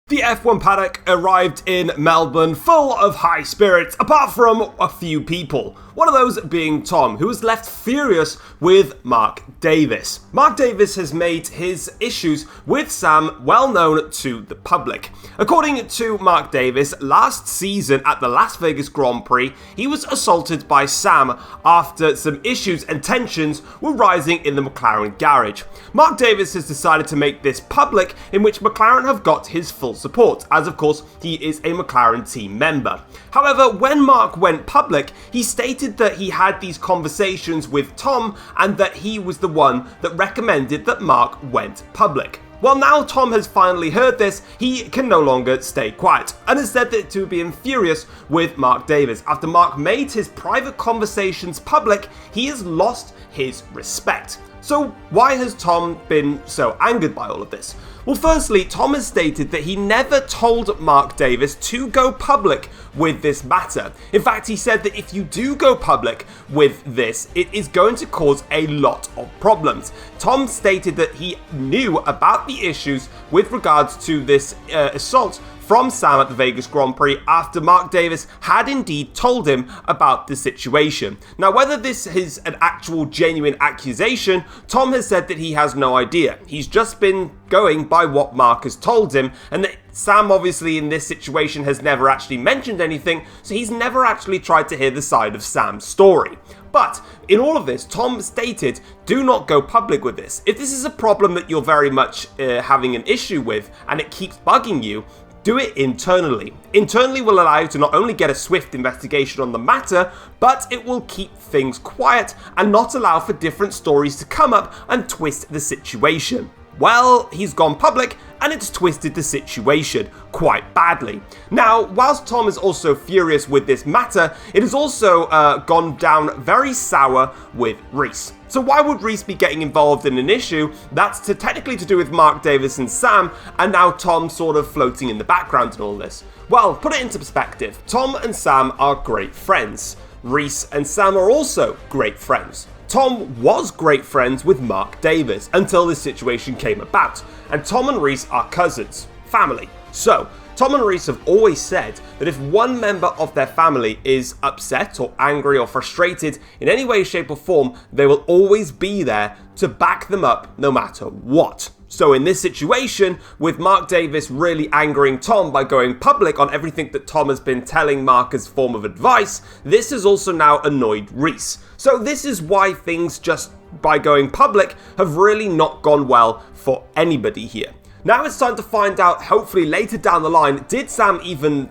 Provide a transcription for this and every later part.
The F1 paddock arrived in Melbourne full of high spirits, apart from a few people. One of those being Tom, who was left furious with Mark Davis. Mark Davis has made his issues with Sam well known to the public. According to Mark Davis, last season at the Las Vegas Grand Prix, he was assaulted by Sam after some issues and tensions were rising in the McLaren garage. Mark Davis has decided to make this public, in which McLaren have got his full support, as of course he is a McLaren team member. However, when Mark went public, he stated that he had these conversations with Tom and that he was the one that recommended that Mark went public. Well, now Tom has finally heard this, he can no longer stay quiet and has said that to be furious with Mark Davis. After Mark made his private conversations public, he has lost his respect. So why has Tom been so angered by all of this? Well, firstly, Tom has stated that he never told Mark Davis to go public with this matter. In fact, he said that if you do go public with this, it is going to cause a lot of problems. Tom stated that he knew about the issues with regards to this assault from Sam at the Vegas Grand Prix after Mark Davis had indeed told him about the situation. Now, whether this is an actual genuine accusation, Tom has said that he has no idea. He's just been going by what Mark has told him, and that Sam obviously in this situation has never actually mentioned anything, so he's never actually tried to hear the side of Sam's story. But in all of this, Tom stated, do not go public with this. If this is a problem that you're very much having an issue with and it keeps bugging you, do it internally. Internally will allow you to not only get a swift investigation on the matter, but it will keep things quiet and not allow for different stories to come up and twist the situation. Well, he's gone public and it's twisted the situation quite badly. Now, whilst Tom is also furious with this matter, it has also gone down very sour with Reese. So why would Reese be getting involved in an issue that's technically to do with Mark Davis and Sam, and now Tom sort of floating in the background in all this? Well, put it into perspective. Tom and Sam are great friends. Reese and Sam are also great friends. Tom was great friends with Mark Davis until this situation came about, and Tom and Reese are cousins, family. So, Tom and Reese have always said that if one member of their family is upset or angry or frustrated in any way, shape or form, they will always be there to back them up no matter what. So in this situation, with Mark Davis really angering Tom by going public on everything that Tom has been telling Mark as form of advice, this has also now annoyed Reese. So this is why things just by going public have really not gone well for anybody here. Now it's time to find out, hopefully later down the line, did Sam even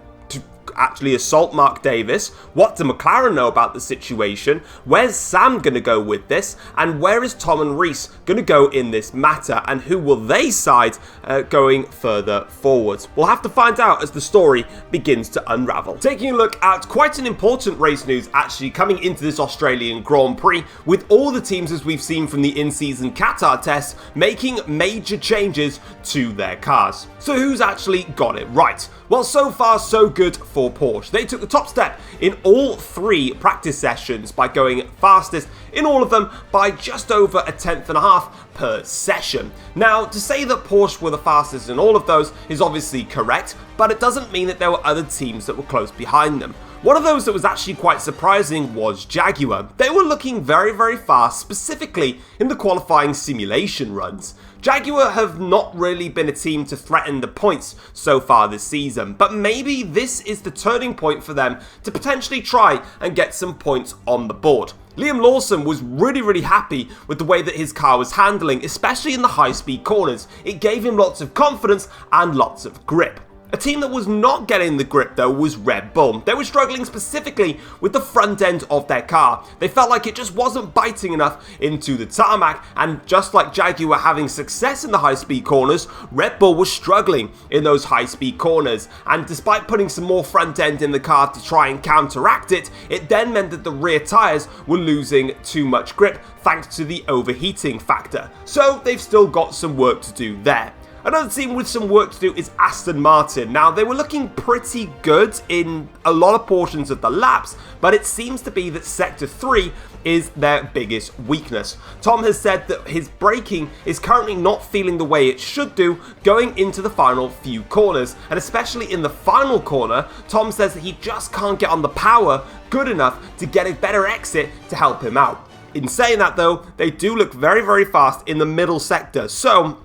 actually assault Mark Davis? What do McLaren know about the situation? Where's Sam going to go with this? And where is Tom and Reese going to go in this matter? And who will they side going further forward? We'll have to find out as the story begins to unravel. Taking a look at quite an important race news actually coming into this Australian Grand Prix, with all the teams as we've seen from the in-season Qatar test making major changes to their cars. So who's actually got it right? Well, so far so good for Porsche. They took the top step in all three practice sessions by going fastest in all of them by just over a tenth and a half per session. Now, to say that Porsche were the fastest in all of those is obviously correct, but it doesn't mean that there were other teams that were close behind them. One of those that was actually quite surprising was Jaguar. They were looking very, very fast, specifically in the qualifying simulation runs. Jaguar have not really been a team to threaten the points so far this season, but maybe this is the turning point for them to potentially try and get some points on the board. Liam Lawson was really happy with the way that his car was handling, especially in the high-speed corners. It gave him lots of confidence and lots of grip. A team that was not getting the grip though was Red Bull. They were struggling specifically with the front end of their car. They felt like it just wasn't biting enough into the tarmac, and just like Jaguar having success in the high-speed corners, Red Bull was struggling in those high-speed corners, and despite putting some more front end in the car to try and counteract it, it then meant that the rear tyres were losing too much grip thanks to the overheating factor. So they've still got some work to do there. Another team with some work to do is Aston Martin. Now, they were looking pretty good in a lot of portions of the laps, but it seems to be that Sector 3 is their biggest weakness. Tom has said that his braking is currently not feeling the way it should do going into the final few corners, and especially in the final corner, Tom says that he just can't get on the power good enough to get a better exit to help him out. In saying that though, they do look very, very fast in the middle sector, so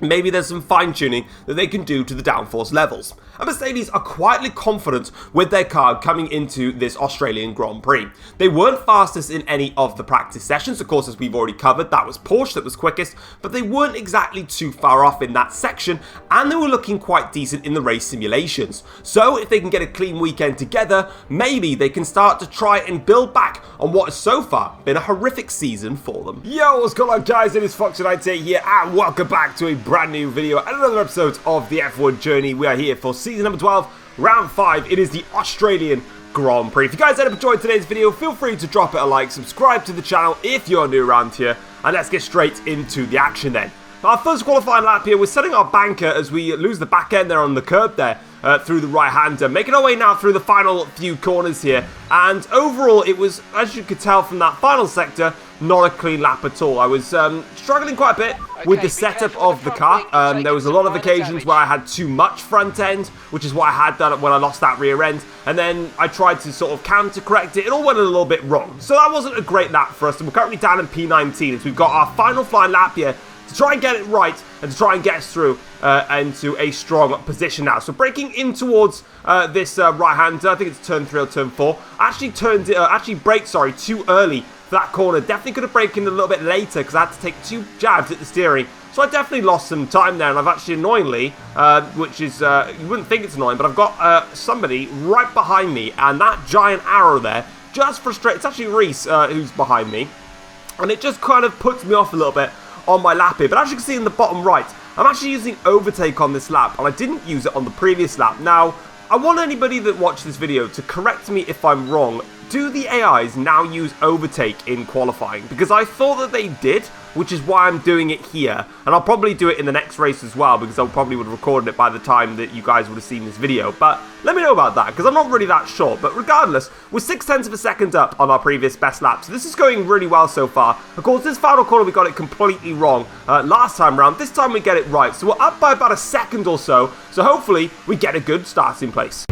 maybe there's some fine-tuning that they can do to the downforce levels. And Mercedes are quietly confident with their car coming into this Australian Grand Prix. They weren't fastest in any of the practice sessions, of course, as we've already covered, that was Porsche that was quickest, but they weren't exactly too far off in that section, and they were looking quite decent in the race simulations. So if they can get a clean weekend together, maybe they can start to try and build back on what has so far been a horrific season for them. Yo, what's going on guys, it is Foxydude here, and welcome back to a brand new video and another episode of the F1 Journey. We are here for season number 12, round 5. It is the Australian Grand Prix. If you guys end up enjoying today's video, feel free to drop it a like, subscribe to the channel if you're new around here, and let's get straight into the action then. Our first qualifying lap here, we're setting our banker as we lose the back end there on the curb there through the right-hander. Making our way now through the final few corners here, and overall it was, as you could tell from that final sector, not a clean lap at all. I was struggling quite a bit with the setup of the car. There was a lot of occasions where I had too much front end, which is what I had done when I lost that rear end, and then I tried to sort of counter correct it. It all went a little bit wrong. So that wasn't a great lap for us, and we're currently down in P19 as we've got our final flying lap here to try and get it right and to try and get us through into a strong position now. So braking in towards this right-hander, I think it's turn 3 or turn 4. Actually braked, too early for that corner. Definitely could have braked in a little bit later because I had to take 2 jabs at the steering. So I definitely lost some time there, and I've actually annoyingly, which is, you wouldn't think it's annoying, but I've got somebody right behind me, and that giant arrow there just frustrates. It's actually Reese who's behind me, and it just kind of puts me off a little bit on my lap here. But as you can see in the bottom right, I'm actually using overtake on this lap, and I didn't use it on the previous lap. Now, I want anybody that watched this video to correct me if I'm wrong. Do the AIs now use overtake in qualifying? Because I thought that they did, which is why I'm doing it here. And I'll probably do it in the next race as well, because I probably would have recorded it by the time that you guys would have seen this video. But let me know about that, because I'm not really that sure. But regardless, we're 0.6 of a second up on our previous best lap. So this is going really well so far. Of course, this final corner we got it completely wrong last time round. This time we get it right. So we're up by about a second or so. So hopefully we get a good starting place.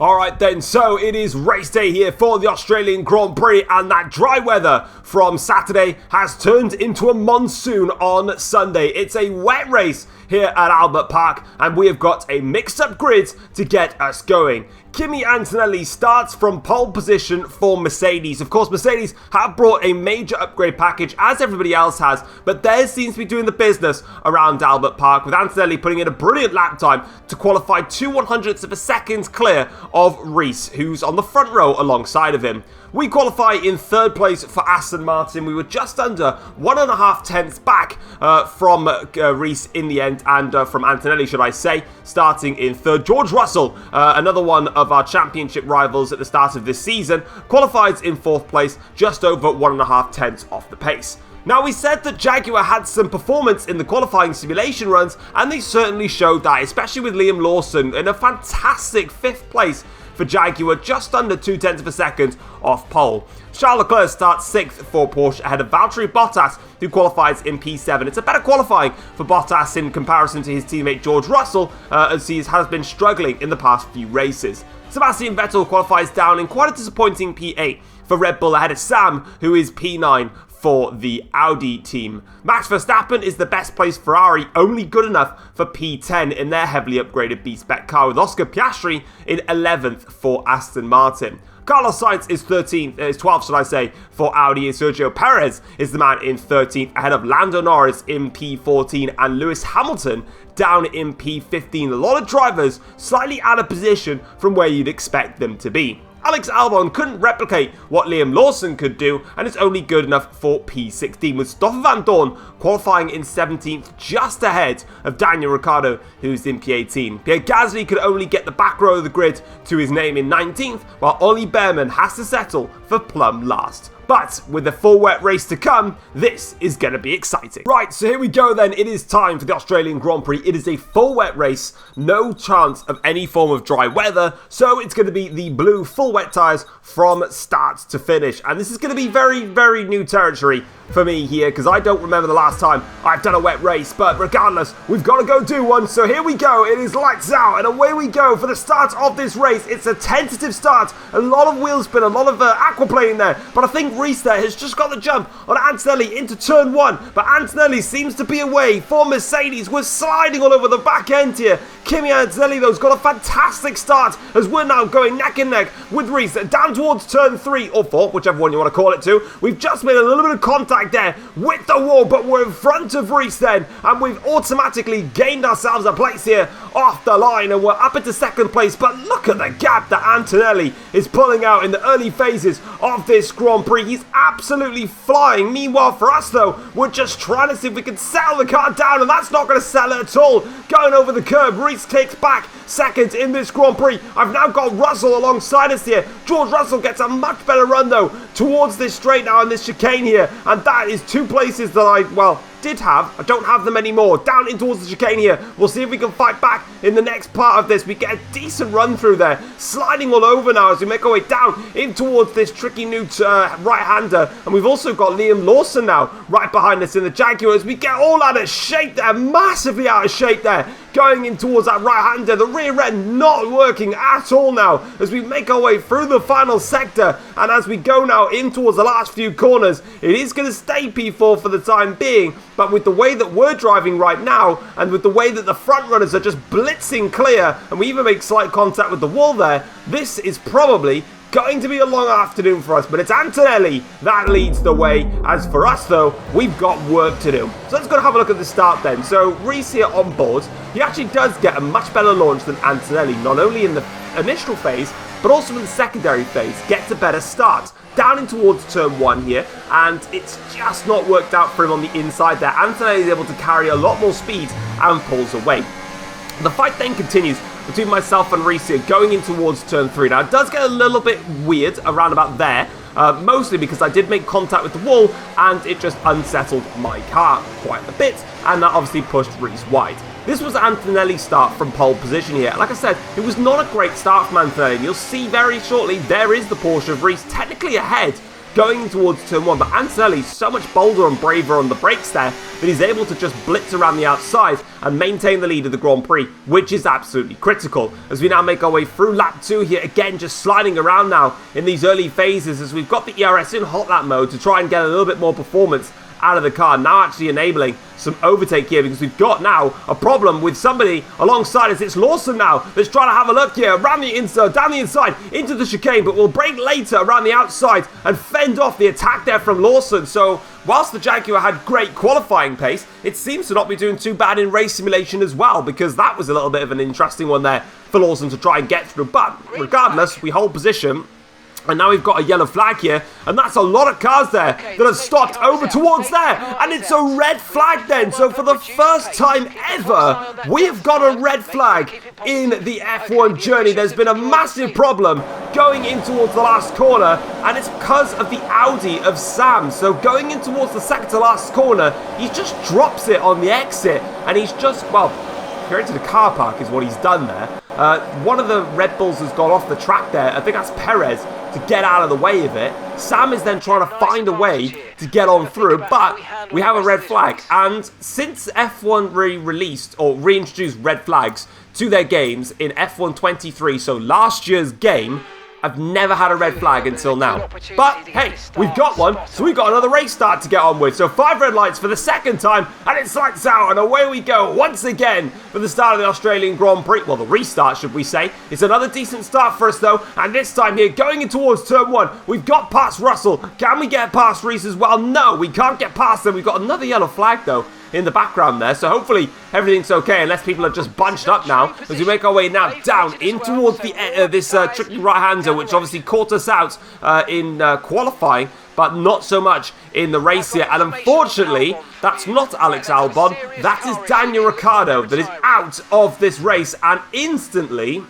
Alright then, so it is race day here for the Australian Grand Prix, and that dry weather from Saturday has turned into a monsoon on Sunday. It's a wet race here at Albert Park, and we have got a mixed up grid to get us going. Kimi Antonelli starts from pole position for Mercedes. Of course, Mercedes have brought a major upgrade package, as everybody else has, but theirs seems to be doing the business around Albert Park, with Antonelli putting in a brilliant lap time to qualify 2/100ths of a second clear of Reese, who's on the front row alongside of him. We qualify in 3rd place for Aston Martin. We were just under 1.5 tenths back from Reese in the end, and from Antonelli, should I say, starting in 3rd. George Russell, another one of our championship rivals at the start of this season, qualifies in 4th place, just over 1.5 tenths off the pace. Now, we said that Jaguar had some performance in the qualifying simulation runs, and they certainly showed that, especially with Liam Lawson in a fantastic 5th place for Jaguar, just under 0.2 of a second off pole. Charles Leclerc starts 6th for Porsche ahead of Valtteri Bottas, who qualifies in P7. It's a better qualifying for Bottas in comparison to his teammate George Russell, as he has been struggling in the past few races. Sebastian Vettel qualifies down in quite a disappointing P8 for Red Bull ahead of Sam, who is P9 for the Audi team. Max Verstappen is the best placed Ferrari, only good enough for P10 in their heavily upgraded B-Spec car, with Oscar Piastri in 11th for Aston Martin. Carlos Sainz is 12th, should I say, for Audi, and Sergio Perez is the man in 13th, ahead of Lando Norris in P14 and Lewis Hamilton down in P15. A lot of drivers slightly out of position from where you'd expect them to be. Alex Albon couldn't replicate what Liam Lawson could do, and it's only good enough for P16, with Stoffel van Dorn qualifying in 17th, just ahead of Daniel Ricciardo, who's in P18. Pierre Gasly could only get the back row of the grid to his name in 19th, while Ollie Behrman has to settle for plumb last. But with the full wet race to come, this is going to be exciting. Right, so here we go then. It is time for the Australian Grand Prix. It is a full wet race, no chance of any form of dry weather. So it's going to be the blue full wet tyres from start to finish. And this is going to be very, very new territory for me here, because I don't remember the last time I've done a wet race. But regardless, we've got to go do one. So here we go. It is lights out and away we go for the start of this race. It's a tentative start. A lot of wheel spin, a lot of aquaplaning there. But I think Reese there has just got the jump on Antonelli into turn 1. But Antonelli seems to be away for Mercedes. We're sliding all over the back end here. Kimi Antonelli, though, has got a fantastic start as we're now going neck and neck with Reese down towards turn 3 or 4, whichever one you want to call it to. We've just made a little bit of contact there with the wall, but we're in front of Reese then, and we've automatically gained ourselves a place here off the line, and we're up into second place. But look at the gap that Antonelli is pulling out in the early phases of this Grand Prix. He's absolutely flying. Meanwhile, for us though, we're just trying to see if we can settle the car down, and that's not going to settle at all. Going over the curb, Reese takes back second in this Grand Prix. I've now got Russell alongside us here. George Russell gets a much better run though towards this straight now in this chicane here, and that is 2 places that I did have. I don't have them anymore. Down in towards the chicane here. We'll see if we can fight back in the next part of this. We get a decent run through there. Sliding all over now as we make our way down in towards this tricky new right-hander. And we've also got Liam Lawson now right behind us in the Jaguar as we get all out of shape there. Massively out of shape there. Going in towards that right-hander. The rear end not working at all now as we make our way through the final sector. And as we go now in towards the last few corners, it is going to stay P4 for the time being. But with the way that we're driving right now, and with the way that the front runners are just blitzing clear, and we even make slight contact with the wall there, this is probably going to be a long afternoon for us. But it's Antonelli that leads the way. As for us though, we've got work to do. So let's go and have a look at the start then. So Reese here on board, he actually does get a much better launch than Antonelli, not only in the initial phase, but also in the secondary phase. Gets a better start. Down in towards turn 1 here, and it's just not worked out for him on the inside there. Antonelli is able to carry a lot more speed and pulls away. The fight then continues between myself and Reese here, going in towards turn 3. Now, it does get a little bit weird around about there, mostly because I did make contact with the wall, and it just unsettled my car quite a bit, and that obviously pushed Reese wide. This was Antonelli's start from pole position here. Like I said, it was not a great start from Antonelli. And you'll see very shortly, there is the Porsche of Reese technically ahead going towards turn 1. But Antonelli's so much bolder and braver on the brakes there that he's able to just blitz around the outside and maintain the lead of the Grand Prix, which is absolutely critical. As we now make our way through lap 2 here, again, just sliding around now in these early phases as we've got the ERS in hot lap mode to try and get a little bit more performance out of the car, now actually enabling some overtake here because we've got now a problem with somebody alongside us. It's Lawson now that's trying to have a look here around the inside, down the inside into the chicane, but we'll brake later around the outside and fend off the attack there from Lawson. So whilst the Jaguar had great qualifying pace, it seems to not be doing too bad in race simulation as well, because that was a little bit of an interesting one there for Lawson to try and get through. But regardless, we hold position. And now we've got a yellow flag here, and that's a lot of cars there that have stopped over towards there, and it's a red flag then. So for the first time ever, we have got a red flag in the F1 journey. There's been a massive problem going in towards the last corner, and it's because of the Audi of Sam. So going in towards the second to last corner, he just drops it on the exit, and he's just, well, created a car park is what he's done there. One of the Red Bulls has gone off the track there. I think that's Perez, to get out of the way of it. Sam is then trying to find a way to get on through, but we have a red flag. And since F1 released or reintroduced red flags to their games in F1 23, so last year's game, I've never had a red flag until now. But hey, we've got one, so we've got another race start to get on with. So 5 red lights for the second time, and it's lights out, and away we go once again for the start of the Australian Grand Prix. Well, the restart, should we say. It's another decent start for us, though, and this time here, going in towards turn 1, we've got past Russell. Can we get past Reese as well? No, we can't get past them. We've got another yellow flag, though. in the background there. So hopefully everything's okay, unless people are just bunched up now, as we make our way now down in towards the this tricky right-hander, which obviously caught us out in qualifying, but not so much in the race here. And unfortunately, that's not Alex Albon. That is Daniel Ricciardo that is out of this race. And instantly,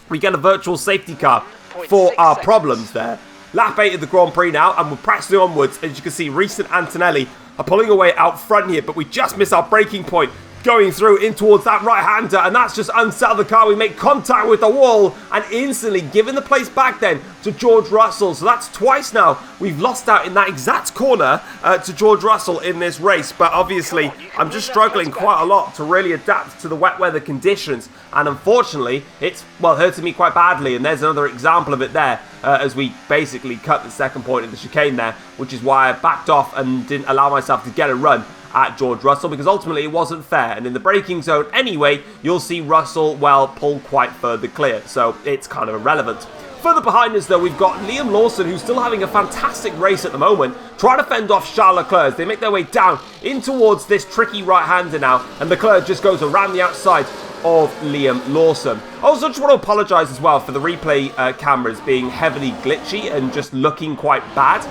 we get a virtual safety car for our problems there. Lap 8 of the Grand Prix now, and we're pressing onwards. As you can see, Reese and Antonelli are pulling away out front here, but we just miss our braking point, going through in towards that right-hander, and that's just unsettled the car. We make contact with the wall and instantly giving the place back then to George Russell. So that's twice now we've lost out in that exact corner to George Russell in this race. But obviously, I'm just struggling quite a lot to really adapt to the wet weather conditions, and unfortunately, it's, well, hurting me quite badly. And there's another example of it there as we basically cut the second point of the chicane there, which is why I backed off and didn't allow myself to get a run at George Russell, because ultimately it wasn't fair. And in the braking zone anyway, you'll see Russell, well, pull quite further clear, so it's kind of irrelevant. Further behind us though, we've got Liam Lawson, who's still having a fantastic race at the moment, trying to fend off Charles Leclerc as they make their way down in towards this tricky right-hander now, and Leclerc just goes around the outside of Liam Lawson. I also just want to apologise as well for the replay cameras being heavily glitchy and just looking quite bad.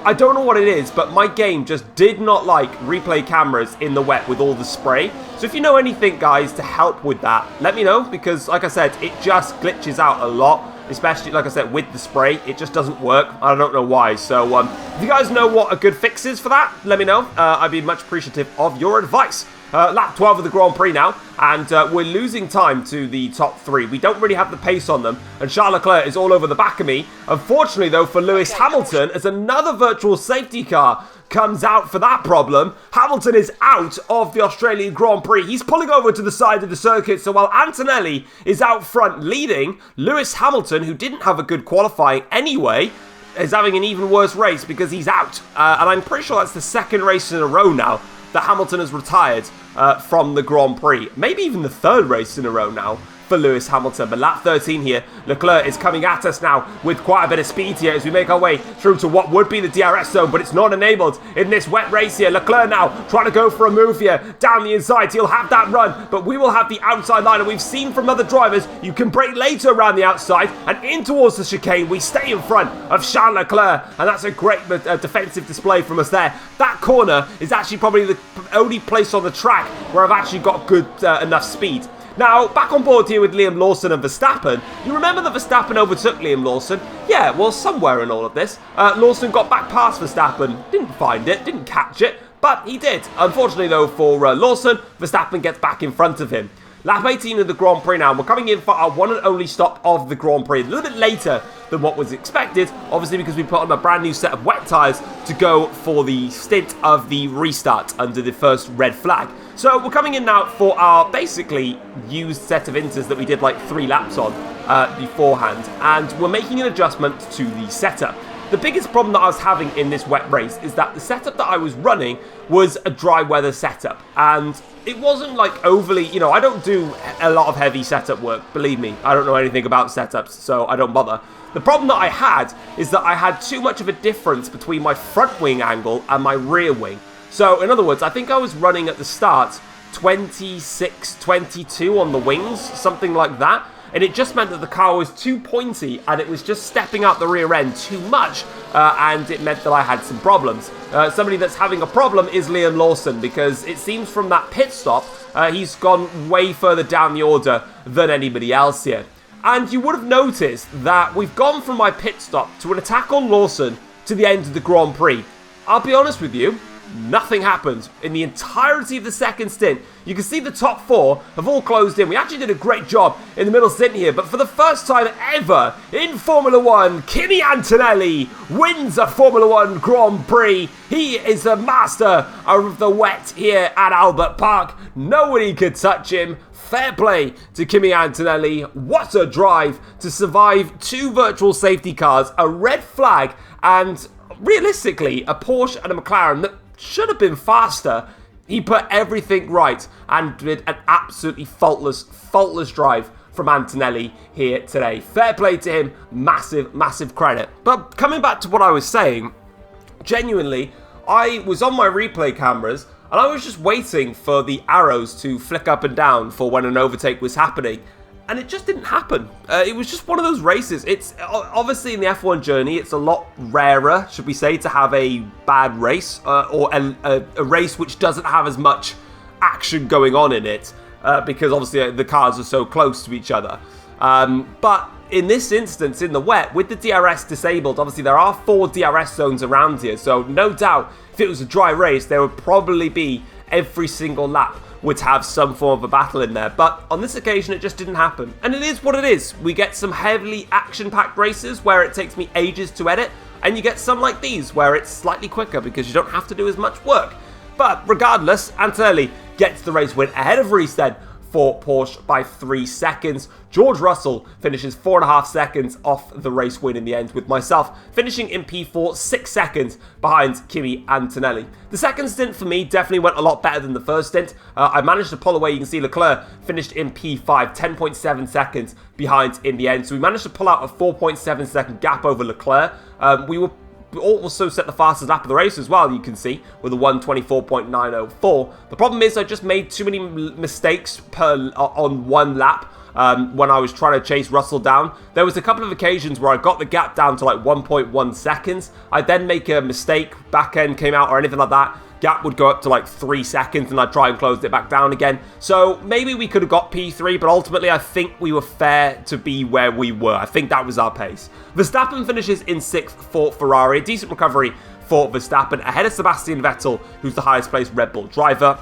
I don't know what it is, but my game just did not like replay cameras in the wet with all the spray. So if you know anything, guys, to help with that, let me know, because like I said, it just glitches out a lot, especially, like I said, with the spray. It just doesn't work. I don't know why. So if you guys know what a good fix is for that, let me know. I'd be much appreciative of your advice. Lap 12 of the Grand Prix now, and we're losing time to the top three. We don't really have the pace on them, and Charles Leclerc is all over the back of me. Unfortunately, though, for Lewis Hamilton, as another virtual safety car comes out for that problem, Hamilton is out of the Australian Grand Prix. He's pulling over to the side of the circuit, so while Antonelli is out front leading, Lewis Hamilton, who didn't have a good qualifying anyway, is having an even worse race because he's out. And I'm pretty sure that's the second race in a row now that Hamilton has retired from the Grand Prix. Maybe even the third race in a row now for Lewis Hamilton. But lap 13 here, Leclerc is coming at us now with quite a bit of speed here as we make our way through to what would be the DRS zone, but it's not enabled in this wet race here. Leclerc now trying to go for a move here down the inside. He'll have that run, but we will have the outside line, and we've seen from other drivers you can brake later around the outside and in towards the chicane. We stay in front of Charles Leclerc, and that's a great defensive display from us there. That corner is actually probably the only place on the track where I've actually got good enough speed. Now, back on board here with Liam Lawson and Verstappen. You remember that Verstappen overtook Liam Lawson? Yeah, well, somewhere in all of this, Lawson got back past Verstappen. Didn't find it, didn't catch it, but he did. Unfortunately, though, for Lawson, Verstappen gets back in front of him. Lap 18 of the Grand Prix now, and we're coming in for our one and only stop of the Grand Prix. A little bit later than what was expected, obviously because we put on a brand new set of wet tyres to go for the stint of the restart under the first red flag. So we're coming in now for our basically used set of inters that we did like 3 laps on beforehand, and we're making an adjustment to the setup. The biggest problem that I was having in this wet race is that the setup that I was running was a dry weather setup, and it wasn't like overly, you know, I don't do a lot of heavy setup work, believe me. I don't know anything about setups, so I don't bother. The problem that I had is that I had too much of a difference between my front wing angle and my rear wing. So, in other words, I think I was running at the start 26, 22 on the wings, something like that. And it just meant that the car was too pointy and it was just stepping out the rear end too much. And it meant that I had some problems. Somebody that's having a problem is Liam Lawson, because it seems from that pit stop, he's gone way further down the order than anybody else here. And you would have noticed that we've gone from my pit stop to an attack on Lawson to the end of the Grand Prix. I'll be honest with you, nothing happened in the entirety of the second stint. You can see the top 4 have all closed in. We actually did a great job in the middle stint here, but for the first time ever in Formula 1, Kimi Antonelli wins a Formula 1 Grand Prix. He is the master of the wet here at Albert Park. Nobody could touch him. Fair play to Kimi Antonelli. What a drive to survive 2 virtual safety cars, a red flag, and realistically a Porsche and a McLaren that should have been faster. He put everything right and did an absolutely faultless drive from Antonelli here today. Fair play to him. Massive credit. But coming back to what I was saying, genuinely, I was on my replay cameras And I was just waiting for the arrows to flick up and down for when an overtake was happening. And it just didn't happen. It was just one of those races. It's obviously in the F1 journey, it's a lot rarer, should we say, to have a bad race or a race which doesn't have as much action going on in it because obviously the cars are so close to each other. But in this instance, in the wet, with the DRS disabled, obviously there are 4 DRS zones around here. So no doubt, if it was a dry race, there would probably be every single lap would have some form of a battle in there. But on this occasion, it just didn't happen. And it is what it is. We get some heavily action-packed races where it takes me ages to edit, and you get some like these where it's slightly quicker because you don't have to do as much work. But regardless, Antonelli gets the race win ahead of Rees then for Porsche by 3 seconds. George Russell finishes 4.5 seconds off the race win in the end, with myself finishing in P4 6 seconds behind Kimi Antonelli. The second stint for me definitely went a lot better than the first stint. I managed to pull away. You can see Leclerc finished in P5, 10.7 seconds behind in the end. So we managed to pull out a 4.7 second gap over Leclerc. We also set the fastest lap of the race as well, you can see, with a 1:24.904. The problem is I just made too many mistakes on one lap when I was trying to chase Russell down. There was a couple of occasions where I got the gap down to like 1.1 seconds. I'd then make a mistake, back end came out or anything like that. Gap would go up to like 3 seconds and I'd try and close it back down again. So maybe we could have got P3, but ultimately I think we were fair to be where we were. I think that was our pace. Verstappen finishes in 6th for Ferrari. A decent recovery for Verstappen ahead of Sebastian Vettel, who's the highest placed Red Bull driver.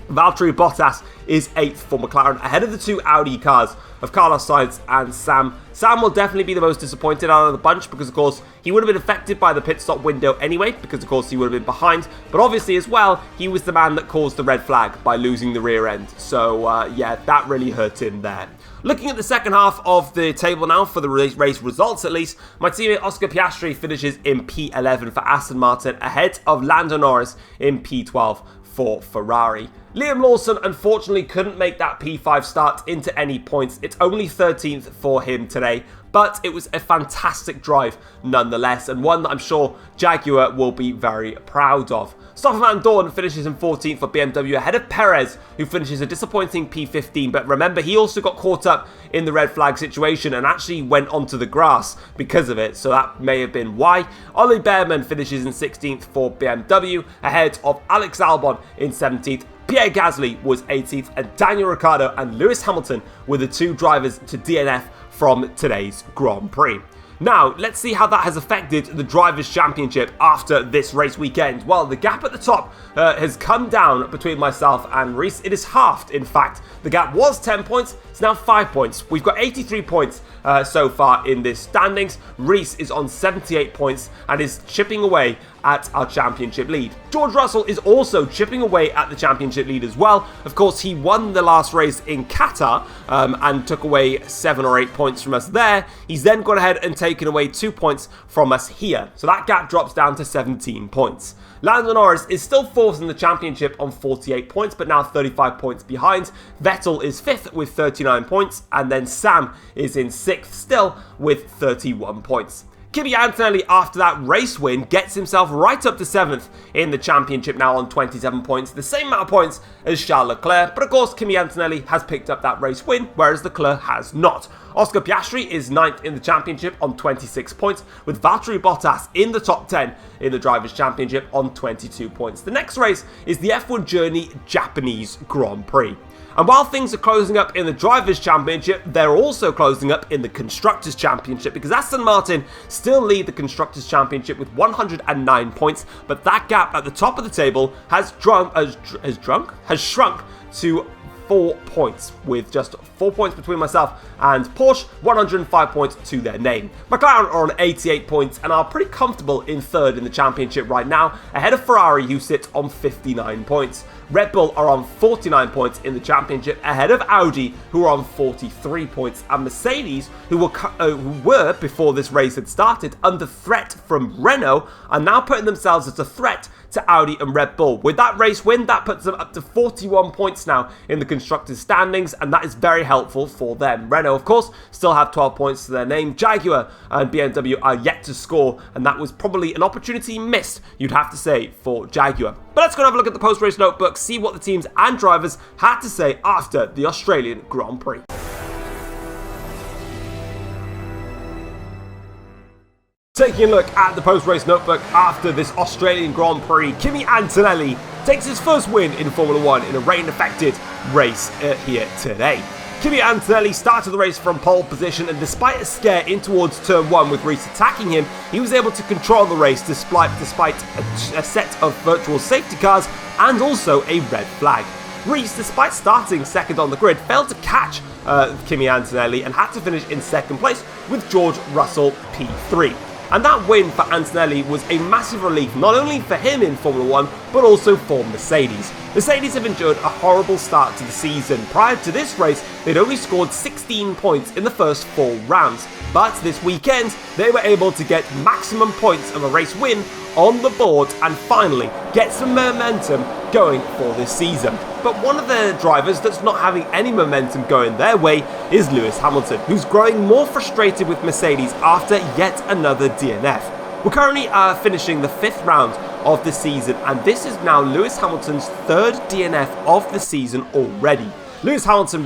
Valtteri Bottas is 8th for McLaren, ahead of the 2 Audi cars of Carlos Sainz and Sam. Sam will definitely be the most disappointed out of the bunch because, of course, he would have been affected by the pit stop window anyway because, of course, he would have been behind. But obviously, as well, he was the man that caused the red flag by losing the rear end. So, yeah, that really hurt him there. Looking at the second half of the table now, for the race results at least, my teammate Oscar Piastri finishes in P11 for Aston Martin, ahead of Lando Norris in P12 for Ferrari. Liam Lawson unfortunately couldn't make that P5 start into any points. It's only 13th for him today, but it was a fantastic drive nonetheless, and one that I'm sure Jaguar will be very proud of. Stoffel Van Dorn finishes in 14th for BMW, ahead of Perez, who finishes a disappointing P15. But remember, he also got caught up in the red flag situation and actually went onto the grass because of it, so that may have been why. Ollie Bearman finishes in 16th for BMW, ahead of Alex Albon in 17th. Pierre Gasly was 18th, and Daniel Ricciardo and Lewis Hamilton were the 2 drivers to DNF from today's Grand Prix. Now, let's see how that has affected the Drivers' Championship after this race weekend. Well, the gap at the top has come down between myself and Rees. It is halved, in fact. The gap was 10 points, it's now 5 points. We've got 83 points so far in this standings. Rees is on 78 points and is chipping away at our championship lead. George Russell is also chipping away at the championship lead as well. Of course, he won the last race in Qatar and took away 7 or 8 points from us there. He's then gone ahead and taken away 2 points from us here. So that gap drops down to 17 points. Lando Norris is still 4th in the championship on 48 points, but now 35 points behind. Vettel is 5th with 39 points, and then Sam is in 6th still with 31 points. Kimi Antonelli, after that race win, gets himself right up to 7th in the championship now on 27 points, the same amount of points as Charles Leclerc, but of course Kimi Antonelli has picked up that race win, whereas Leclerc has not. Oscar Piastri is 9th in the championship on 26 points, with Valtteri Bottas in the top 10 in the Drivers' Championship on 22 points. The next race is the F1 Journey Japanese Grand Prix. And while things are closing up in the Drivers' Championship, they're also closing up in the Constructors' Championship, because Aston Martin still lead the Constructors' Championship with 109 points, but that gap at the top of the table has shrunk to 4 points, with just 4 points between myself and Porsche, 105 points to their name. McLaren are on 88 points and are pretty comfortable in 3rd in the championship right now, ahead of Ferrari, who sit on 59 points. Red Bull are on 49 points in the championship, ahead of Audi, who are on 43 points, and Mercedes, who were, before this race had started, under threat from Renault, are now putting themselves as a threat to Audi and Red Bull. With that race win, that puts them up to 41 points now in the constructors' standings, and that is very helpful for them. Renault, of course, still have 12 points to their name. Jaguar and BMW are yet to score, and that was probably an opportunity missed, you'd have to say, for Jaguar. But let's go and have a look at the post-race notebook, see what the teams and drivers had to say after the Australian Grand Prix. Taking a look at the post-race notebook after this Australian Grand Prix, Kimi Antonelli takes his first win in Formula 1 in a rain-affected race here today. Kimi Antonelli started the race from pole position, and despite a scare in towards turn 1 with Reese attacking him, he was able to control the race despite a set of virtual safety cars and also a red flag. Reese, despite starting second on the grid, failed to catch Kimi Antonelli and had to finish in second place with George Russell P3. And that win for Antonelli was a massive relief, not only for him in Formula 1, but also for Mercedes. Mercedes have endured a horrible start to the season. Prior to this race, they'd only scored 16 points in the first 4 rounds. But this weekend, they were able to get maximum points of a race win on the board and finally get some momentum going for this season. But one of the drivers that's not having any momentum going their way is Lewis Hamilton, who's growing more frustrated with Mercedes after yet another DNF. We're currently finishing the 5th round of the season, and this is now Lewis Hamilton's 3rd DNF of the season already. Lewis Hamilton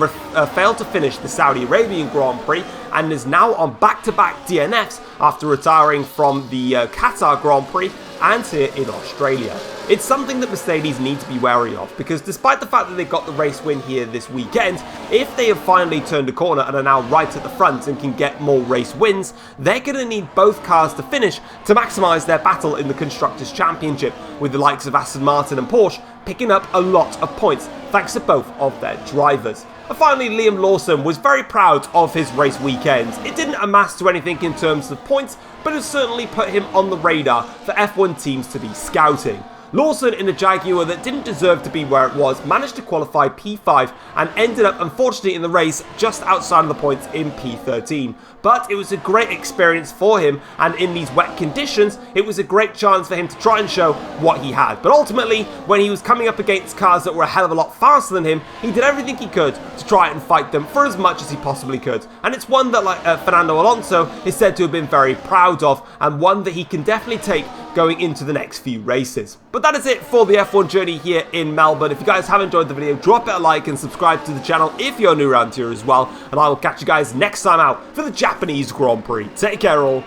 failed to finish the Saudi Arabian Grand Prix and is now on back-to-back DNFs after retiring from the Qatar Grand Prix and here in Australia. It's something that Mercedes need to be wary of, because despite the fact that they got the race win here this weekend, if they have finally turned a corner and are now right at the front and can get more race wins, they're going to need both cars to finish to maximise their battle in the Constructors' Championship, with the likes of Aston Martin and Porsche picking up a lot of points thanks to both of their drivers. And finally, Liam Lawson was very proud of his race weekend. It didn't amass to anything in terms of points, but it certainly put him on the radar for F1 teams to be scouting. Lawson, in a Jaguar that didn't deserve to be where it was, managed to qualify P5 and ended up, unfortunately, in the race just outside of the points in P13. But it was a great experience for him, and in these wet conditions, it was a great chance for him to try and show what he had. But ultimately, when he was coming up against cars that were a hell of a lot faster than him, he did everything he could to try and fight them for as much as he possibly could. And it's one that, like Fernando Alonso, is said to have been very proud of, and one that he can definitely take going into the next few races. But that is it for the F1 journey here in Melbourne. If you guys have enjoyed the video, drop it a like and subscribe to the channel if you're new around here as well. And I will catch you guys next time out for the Japanese Grand Prix. Take care all.